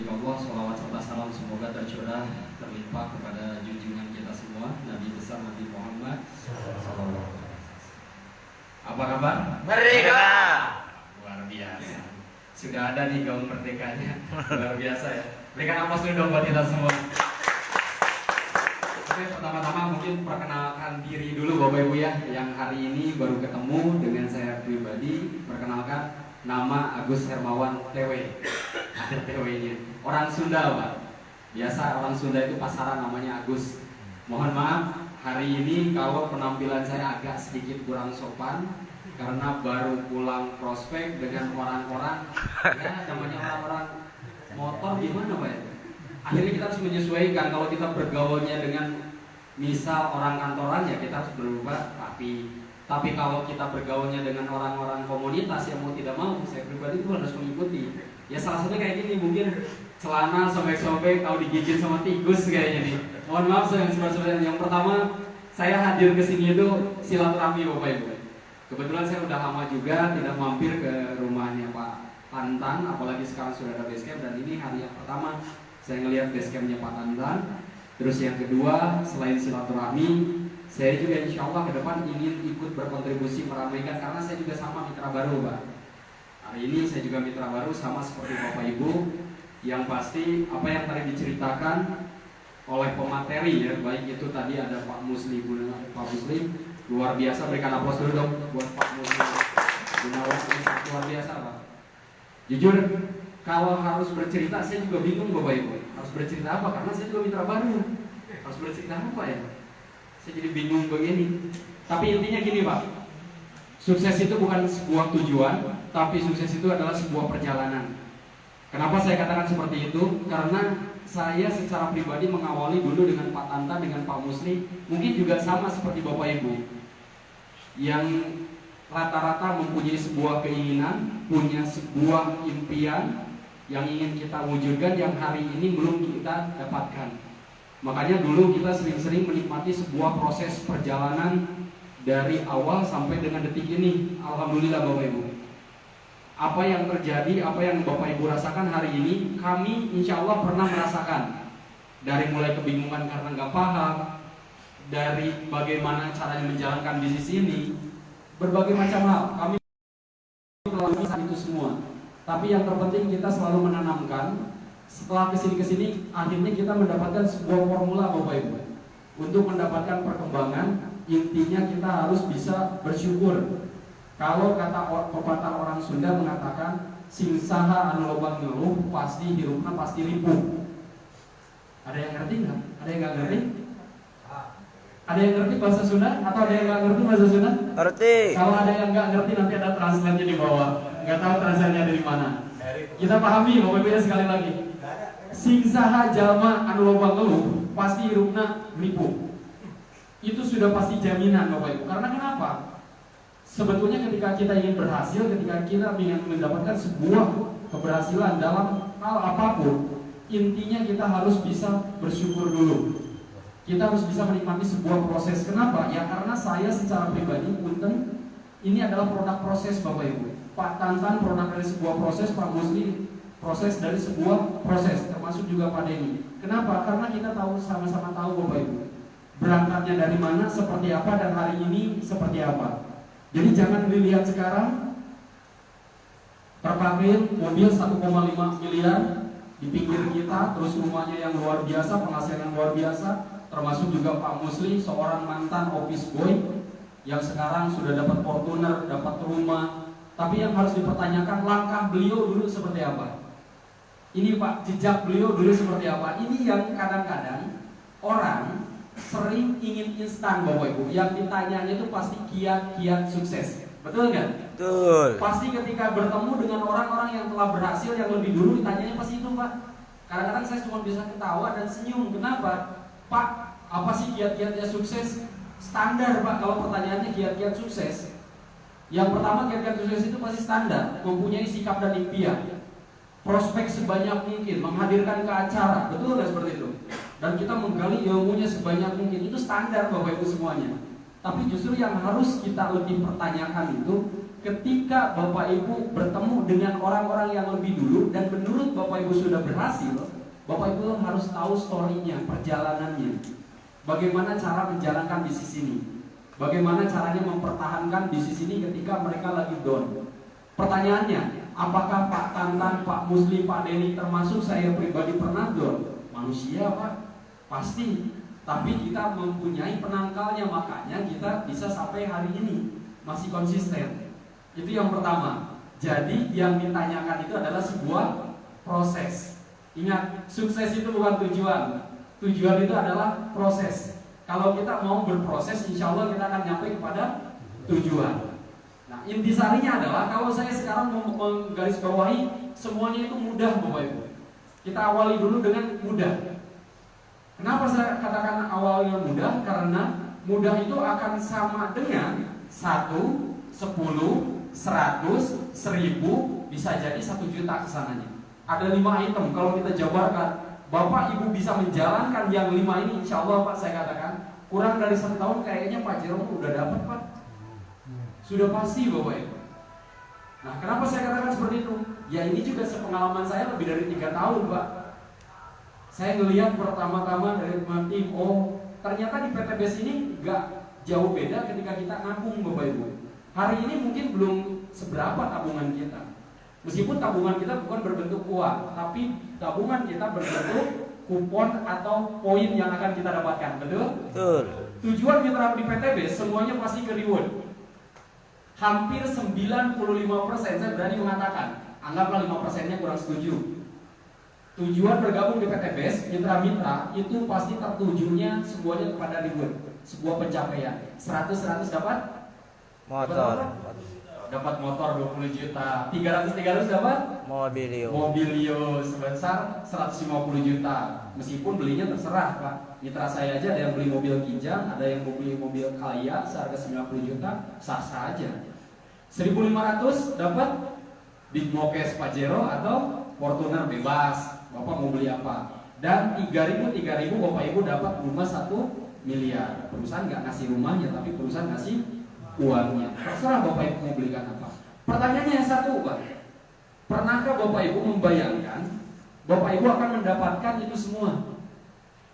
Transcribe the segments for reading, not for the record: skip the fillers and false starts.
puji Allah, sholawat serta salam semoga tercurah terlimpah kepada junjungan kita semua, Nabi besar Nabi Muhammad sallallahu alaihi wasallam. Apa kabar? Merdeka. Luar biasa. Sudah ada nih gaun merdekanya. Luar biasa ya. Berikan aplaus dulu dong buat kita semua. Oke, pertama-tama mungkin perkenalkan diri dulu Bapak Ibu ya, yang hari ini baru ketemu dengan saya pribadi. Perkenalkan, nama Agus Hermawan TW. Ada TW-nya. Orang Sunda, Pak. Biasa orang Sunda itu pasaran namanya Agus. Mohon maaf, hari ini kalau penampilan saya agak sedikit kurang sopan karena baru pulang prospek dengan orang-orang ya namanya orang-orang motor gimana Pak ya? Akhirnya kita harus menyesuaikan. Kalau kita bergaulnya dengan misal orang kantoran ya kita harus berubah tapi kalau kita bergaulnya dengan orang-orang komunitas yang mau tidak mau, saya pribadi itu harus mengikuti. Ya salah satunya kayak gini, mungkin celana sobek-sobek atau digigit sama tikus kayaknya nih. Mohon maaf sobat-sobat. Yang pertama saya hadir ke sini itu silaturahmi Bapak Ibu. Kebetulan saya udah lama juga tidak mampir ke rumahnya Pak Tantan, apalagi sekarang sudah ada basecamp, dan ini hari yang pertama saya ngelihat basecampnya Pak Tantan. Terus yang kedua, selain silaturahmi, saya juga insya Allah ke depan ingin ikut berkontribusi meramaikan, karena saya juga sama mitra baru Pak. Hari ini saya juga mitra baru sama seperti Bapak Ibu. Yang pasti apa yang tadi diceritakan oleh pemateri ya, baik itu tadi ada Pak Musli luar biasa, berikan aplaus dulu dong buat Pak Musli Gunawan, luar biasa Pak. Jujur kalau harus bercerita saya juga bingung Bapak Ibu, harus bercerita apa, karena saya juga mitra baru, harus bercerita apa ya, saya jadi bingung begini. Tapi intinya gini Pak, sukses itu bukan sebuah tujuan, tapi sukses itu adalah sebuah perjalanan. Kenapa saya katakan seperti itu? Karena saya secara pribadi mengawali dulu dengan Pak Tanta, dengan Pak Musli, mungkin juga sama seperti Bapak Ibu, yang rata-rata mempunyai sebuah keinginan, punya sebuah impian yang ingin kita wujudkan, yang hari ini belum kita dapatkan. Makanya dulu kita sering-sering menikmati sebuah proses perjalanan dari awal sampai dengan detik ini. Alhamdulillah Bapak Ibu, apa yang terjadi, apa yang Bapak Ibu rasakan hari ini, kami insya Allah pernah merasakan. Dari mulai kebingungan karena nggak paham, dari bagaimana caranya menjalankan bisnis ini, berbagai macam hal kami melalui itu semua. Tapi yang terpenting kita selalu menanamkan. Setelah kesini akhirnya kita mendapatkan sebuah formula Bapak Ibu untuk mendapatkan perkembangan. Intinya kita harus bisa bersyukur. Kalau kata pepatah orang Sunda mengatakan sing saha anu loba ngeluh pasti hirupna pasti lipuh. Ada yang ngerti nggak? Ada yang nggak ngerti? Ada yang ngerti bahasa Sunda atau ada yang nggak ngerti bahasa Sunda? Ngerti. Kalau ada yang nggak ngerti nanti ada translate-nya di bawah. Nggak tahu translate-nya dari mana. Kita pahami Bapak Ibu sekali lagi. Sing saha jalma anu loba ngeluh pasti hirupna lipuh. Itu sudah pasti jaminan Bapak Ibu. Karena kenapa? Sebetulnya ketika kita ingin berhasil, ketika kita ingin mendapatkan sebuah keberhasilan dalam hal apapun, intinya kita harus bisa bersyukur dulu. Kita harus bisa menikmati sebuah proses. Kenapa? Ya karena saya secara pribadi, punten, ini adalah produk proses Bapak Ibu. Pak Tantan produk dari sebuah proses, Pak Musli proses dari sebuah proses, termasuk juga Pak Denny. Kenapa? Karena kita tahu, sama-sama tahu Bapak Ibu, berangkatnya dari mana, seperti apa, dan hari ini seperti apa. Jadi jangan dilihat sekarang terpakai mobil 1,5 miliar di pinggir kita, terus rumahnya yang luar biasa, penghasilan yang luar biasa, termasuk juga Pak Musli, seorang mantan office boy yang sekarang sudah dapat Fortuner, dapat rumah. Tapi yang harus dipertanyakan, langkah beliau dulu seperti apa? Ini Pak, jejak beliau dulu seperti apa? Ini yang kadang-kadang orang sering ingin instan Bapak Ibu. Yang ditanyanya itu pasti kiat-kiat sukses. Betul nggak? Betul. Pasti ketika bertemu dengan orang-orang yang telah berhasil yang lebih dulu, ditanyanya pasti itu Pak. Kadang-kadang saya cuma bisa ketawa dan senyum. Kenapa? Pak, apa sih kiat-kiatnya sukses? Standar Pak, kalau pertanyaannya kiat-kiat sukses, yang pertama kiat-kiat sukses itu pasti standar. Mempunyai sikap dan impian, prospek sebanyak mungkin, menghadirkan ke acara. Betul nggak seperti itu? Dan kita menggali ilmunya sebanyak mungkin. Itu standar Bapak Ibu semuanya. Tapi justru yang harus kita lebih pertanyakan itu, ketika Bapak Ibu bertemu dengan orang-orang yang lebih dulu dan menurut Bapak Ibu sudah berhasil, Bapak Ibu harus tahu story-nya, perjalanannya. Bagaimana cara menjalankan bisnis ini? Bagaimana caranya mempertahankan bisnis ini ketika mereka lagi down? Pertanyaannya, apakah Pak Tantan, Pak Musli, Pak Denny termasuk saya pribadi pernah down? Manusia Pak, pasti. Tapi kita mempunyai penangkalnya, makanya kita bisa sampai hari ini masih konsisten. Itu yang pertama. Jadi yang ditanyakan itu adalah sebuah proses. Ingat, sukses itu bukan tujuan. Tujuan itu adalah proses. Kalau kita mau berproses, insya Allah kita akan nyampe kepada tujuan. Nah, intisarinya adalah kalau saya sekarang mau menggarisbawahi semuanya itu mudah, Bapak Ibu. Kita awali dulu dengan mudah. Kenapa saya katakan awalnya mudah? Karena mudah itu akan sama dengan 1, 10, 100, 1000, bisa jadi 1 juta kesananya. Ada 5 item, kalau kita jabarkan Bapak Ibu bisa menjalankan yang 5 ini, insya Allah Pak, saya katakan kurang dari 1 tahun kayaknya Pak Jerome udah dapat Pak. Sudah pasti Bapak Ibu. Nah, kenapa saya katakan seperti itu? Ya ini juga sepengalaman saya lebih dari 3 tahun Pak. Saya ngelihat pertama-tama dari tim, oh ternyata di PTBS ini gak jauh beda ketika kita nabung Bapak Ibu. Hari ini mungkin belum seberapa tabungan kita. Meskipun tabungan kita bukan berbentuk uang, tapi tabungan kita berbentuk kupon atau poin yang akan kita dapatkan, betul? Betul. Tujuan kita di PTBS semuanya pasti ke reward. Hampir 95%, saya berani mengatakan, anggaplah 5%-nya kurang setuju. Tujuan bergabung di PTBS, mitra-mitra itu pasti tertujunya semuanya kepada reward, sebuah pencapaian. 100 dapat motor. Dapat motor 20 juta, 300 dapat mobilio sebesar 150 juta. Meskipun belinya terserah Pak. Mitra saya aja ada yang beli mobil Kijang, ada yang beli mobil Kaya seharga 90 juta, sah-sah aja. 1.500 dapat Big Mokes Pajero atau Fortuner bebas. Bapak mau beli apa? Dan 3.000 Bapak Ibu dapat rumah 1 miliar. Perusahaan nggak ngasih rumahnya, tapi perusahaan ngasih uangnya. Terserah Bapak Ibu mau belikan apa. Pertanyaannya yang satu Pak, pernahkah Bapak Ibu membayangkan Bapak Ibu akan mendapatkan itu semua?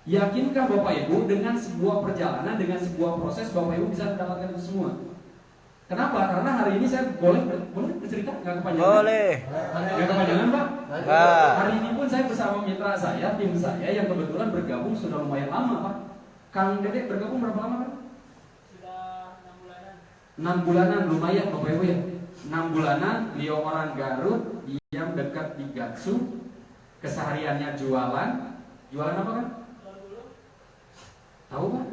Yakinkah Bapak Ibu dengan sebuah perjalanan, dengan sebuah proses Bapak Ibu bisa mendapatkan itu semua? Kenapa? Karena hari ini saya boleh bercerita nggak kepanjangan? Boleh. Nggak kepanjangan Pak? Hari ini pun saya bersama mitra saya, tim saya yang kebetulan bergabung sudah lumayan lama Pak. Kang Dedek bergabung berapa lama Pak? 6 bulanan, lumayan Bapak Ibu ya. 6 bulanan, beliau orang Garut yang dekat di Gatsu. Kesehariannya jualan. Jualan apa kan? Tahu Pak?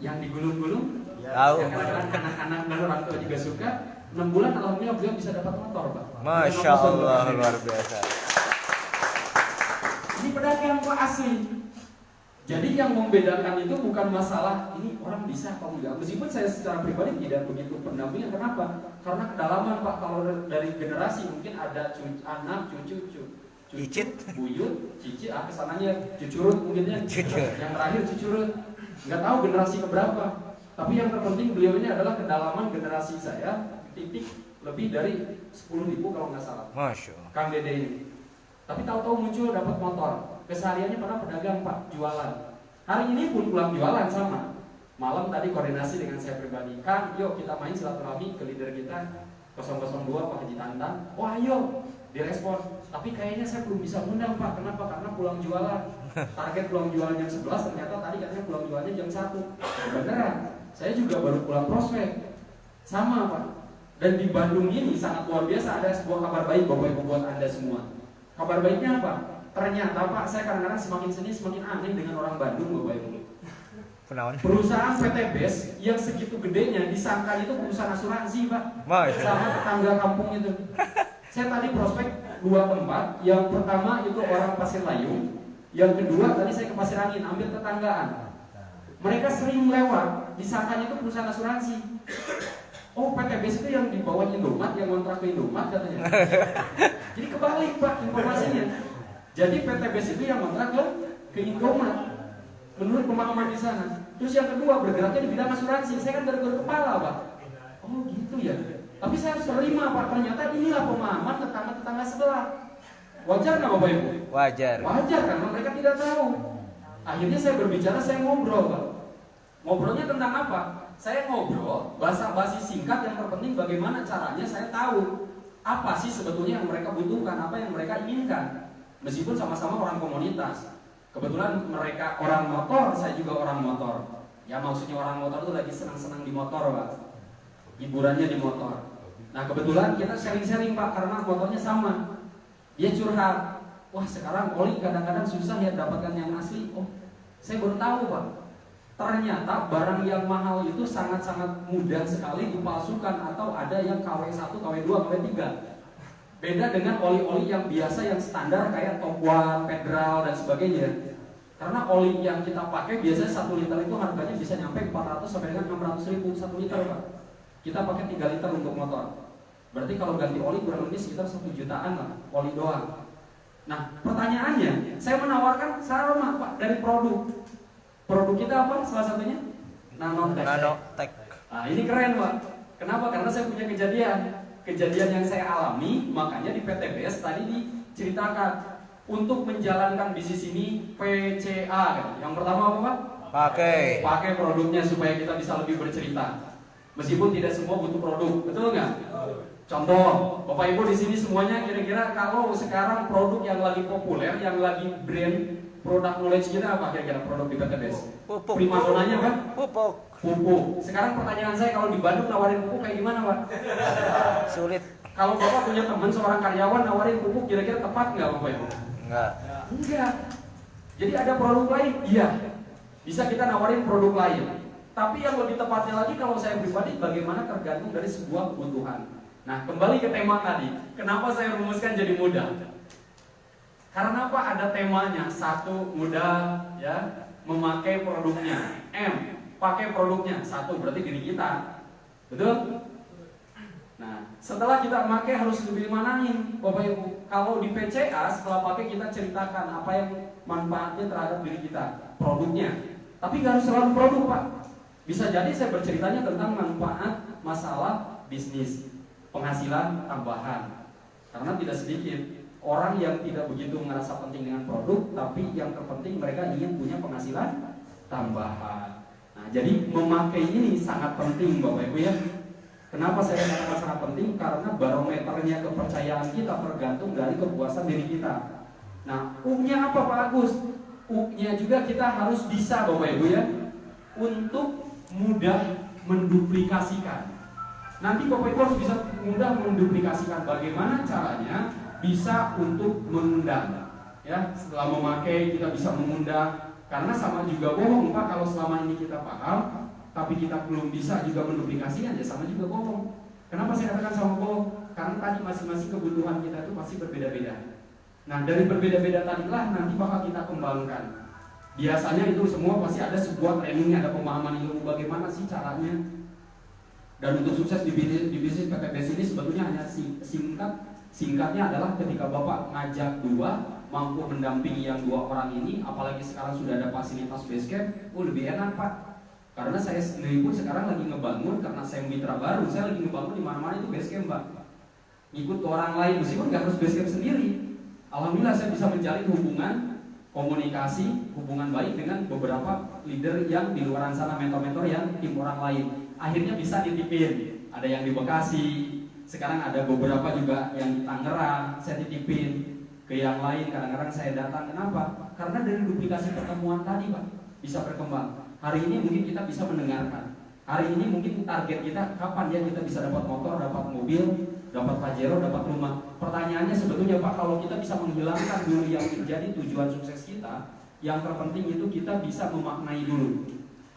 Yang digulung-gulung? Tahu. Yang kadang-kadang anak-anak dan orang tua juga suka. 6 bulan alhamdulillah beliau bisa dapat motor Pak. Masya Allah, luar biasa. Ini pedagang Pak asli. Jadi yang membedakan itu bukan masalah ini orang bisa atau enggak. Meskipun saya secara pribadi tidak begitu pendampingnya. Kenapa? Karena kedalaman Pak. Kalau dari generasi mungkin ada anak, cucu, cicit, buyut, cicit, kesananya cucurut mungkinnya. Yang terakhir cucurut. Nggak tahu generasi keberapa. Tapi yang terpenting beliau ini adalah kedalaman generasi saya titik lebih dari 10.000 kalau nggak salah. Masya Allah. Kang Dede ini. Tapi tahu-tahu muncul dapat motor. Kesehariannya pernah pedagang Pak, jualan. Hari ini pun pulang jualan sama. Malam tadi koordinasi dengan saya pribadi. Kang, yuk kita main silaturahmi ke leader kita 002 Pak Haji Tantan. Wah ayo, direspon. Tapi kayaknya saya belum bisa undang Pak. Kenapa? Karena pulang jualan. Target pulang jualan jam 11, ternyata tadi katanya pulang jualannya jam 1. Beneran, saya juga baru pulang prospek. Sama Pak. Dan di Bandung ini sangat luar biasa, ada sebuah kabar baik Bapak Ibu buat Anda semua. Kabar baiknya apa? Ternyata Pak, saya kadang-kadang semakin seni semakin aneh dengan orang Bandung Bapak Ibu. Perusahaan PTBS yang segitu gedenya disangka itu perusahaan asuransi Pak. Sama tetangga kampung itu. Saya tadi prospek 2 tempat. Yang pertama itu orang Pasir Layung. Yang kedua tadi saya ke Pasir Angin, ambil tetanggaan. Mereka sering lewat, disangkanya itu perusahaan asuransi. Oh PTBS itu yang dibawa Indomaret, yang kontrak ke Indomaret katanya. Jadi kebalik Pak informasinya. Jadi PTBS itu yang kontrak ke Indomaret. Menurut pemahaman di sana. Terus yang kedua bergeraknya di bidang asuransi. Saya kan dari kepala Pak. Oh gitu ya. Tapi saya harus terima Pak, ternyata inilah pemahaman tetangga-tetangga sebelah. Wajar nggak Bapak Ibu? Wajar. Wajar karena mereka tidak tahu. Akhirnya saya berbicara, saya ngobrol Pak. Ngobrolnya tentang apa? Saya ngobrol basa-basi singkat, yang terpenting bagaimana caranya saya tahu apa sih sebetulnya yang mereka butuhkan, apa yang mereka inginkan. Meskipun sama-sama orang komunitas. Kebetulan mereka orang motor, saya juga orang motor. Ya maksudnya orang motor itu lagi senang-senang di motor Pak. Hiburannya di motor. Nah kebetulan kita sharing-sharing Pak, karena motornya sama. Dia curhat, wah sekarang oli kadang-kadang susah ya dapatkan yang asli. Oh saya baru tahu Pak, ternyata barang yang mahal itu sangat-sangat mudah sekali dipalsukan, atau ada yang KW1, KW2, KW3. Beda dengan oli-oli yang biasa, yang standar kayak Top One, Federal dan sebagainya. Karena oli yang kita pakai biasanya 1 liter itu harganya bisa nyampe 400 sampai dengan 600 ribu 1 liter Pak. Kita pakai 3 liter untuk motor. Berarti kalau ganti oli kurang lebih sekitar 1 jutaan lah, oli doang. Nah pertanyaannya, saya menawarkan sama Pak dari produk. Produk kita apa salah satunya? Nanotech. Nanotech. Nah ini keren Pak. Kenapa? Karena saya punya kejadian yang saya alami, makanya di PTBS tadi diceritakan untuk menjalankan bisnis ini PCA kan. Yang pertama apa Pak? Pakai produknya supaya kita bisa lebih bercerita. Meskipun tidak semua butuh produk, betul nggak? Contoh, Bapak Ibu di sini semuanya kira-kira kalau sekarang produk yang lagi populer, yang lagi brand produk knowledge kita apa kira-kira produk di PTBS? Pupuk. Primadonanya kan? Pupuk. Sekarang pertanyaan saya, kalau di Bandung nawarin pupuk kayak gimana Pak? Sulit. Kalau Bapak punya teman seorang karyawan nawarin pupuk, kira-kira tepat nggak Bapak Ibu? Enggak. Jadi ada produk lain? Iya. Bisa kita nawarin produk lain. Tapi yang lebih tepatnya lagi kalau saya pribadi, bagaimana tergantung dari sebuah kebutuhan. Nah kembali ke tema tadi, kenapa saya rumuskan jadi mudah? Karena apa? Ada temanya. 1, mudah ya, memakai produknya. M, pakai produknya. 1 berarti diri kita. Betul? Nah setelah kita pakai harus lebih manain Bapak Ibu. Kalau di PCA setelah pakai kita ceritakan apa yang manfaatnya terhadap diri kita, produknya. Tapi nggak harus selalu produk Pak. Bisa jadi saya berceritanya tentang manfaat masalah bisnis, penghasilan tambahan. Karena tidak sedikit orang yang tidak begitu merasa penting dengan produk, tapi yang terpenting mereka ingin punya penghasilan tambahan. Nah, jadi memakai ini sangat penting Bapak Ibu ya. Kenapa saya katakan sangat penting? Karena barometernya kepercayaan kita tergantung dari kepuasan diri kita. Nah, U-nya apa Pak Agus? U-nya juga kita harus bisa Bapak Ibu ya, untuk mudah menduplikasikan. Nanti Bapak Ibu harus bisa mudah menduplikasikan. Bagaimana caranya bisa untuk mengundang ya, setelah memakai kita bisa mengundang. Karena sama juga bohong Pak, kalau selama ini kita paham tapi kita belum bisa juga menduplikasikan, ya sama juga bohong. Kenapa saya katakan sama bohong? Karena tadi masing-masing kebutuhan kita itu pasti berbeda-beda. Nah dari berbeda-beda tadilah nanti bakal kita kembangkan. Biasanya itu semua pasti ada sebuah training, ada pemahaman ilmu bagaimana sih caranya. Dan untuk sukses di bisnis PTBS ini sebetulnya hanya singkatnya adalah ketika Bapak ngajak 2, mampu mendampingi yang 2 orang ini, apalagi sekarang sudah ada fasilitas basecamp, lebih enak Pak. Karena saya sendiri pun sekarang lagi ngebangun, karena saya mitra baru, saya lagi ngebangun di mana-mana itu basecamp Pak. Ngikut ke orang lain, meskipun nggak harus basecamp sendiri. Alhamdulillah saya bisa menjalin hubungan komunikasi, hubungan baik dengan beberapa leader yang di luar sana, mentor-mentor yang tim orang lain. Akhirnya bisa dititipin. Ada yang di Bekasi, sekarang ada beberapa juga yang di Tangerang, saya titipin ke yang lain. Kadang-kadang saya datang. Kenapa? Karena dari duplikasi pertemuan tadi Pak, bisa berkembang. Hari ini mungkin kita bisa mendengarkan. Hari ini mungkin target kita kapan ya kita bisa dapat motor, dapat mobil, dapat Pajero, dapat rumah. Pertanyaannya sebetulnya Pak, kalau kita bisa menghilangkan dulu yang menjadi tujuan sukses kita, yang terpenting itu kita bisa memaknai dulu.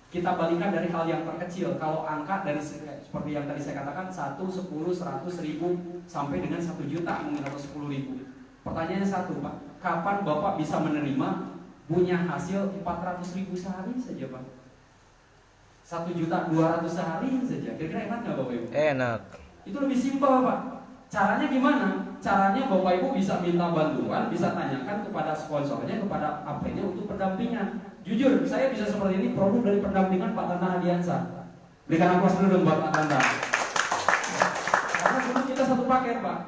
Kita balikan dari hal yang terkecil. Kalau angka dari seperti yang tadi saya katakan 1, 10, 100, 1000 sampai dengan 1 juta mungkin atau 10.000. Pertanyaannya satu Pak, kapan Bapak bisa menerima punya hasil 400.000 sehari saja Pak? 1.200.000 sehari saja. Kira-kira enak nggak Bapak Ibu? Enak. Itu lebih simpel Pak. Caranya gimana? Caranya Bapak Ibu bisa minta bantuan, bisa tanyakan kepada sponsornya, kepada AP-nya untuk pendampingan. Jujur, saya bisa seperti ini produk dari pendampingan Pak Tanda Hadiansa. Berikan aplaus dulu dong buat Pak Tanda. paket Pak.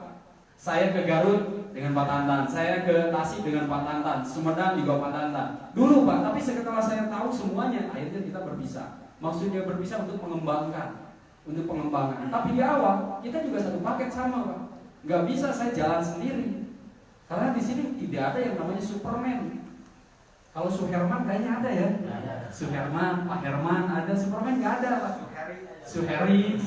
Saya ke Garut dengan Pak Tantan, saya ke Tasik dengan Pak Tantan, Sumedang juga Pak Tantan. Dulu Pak, tapi setelah saya tahu semuanya, akhirnya kita berpisah. Maksudnya berpisah untuk mengembangkan, Tapi di awal kita juga satu paket sama Pak. Nggak bisa saya jalan sendiri, karena di sini tidak ada yang namanya Superman. Kalau Suherman kayaknya ada ya. Suherman, Pak Herman ada, Superman nggak ada Pak. Suheri.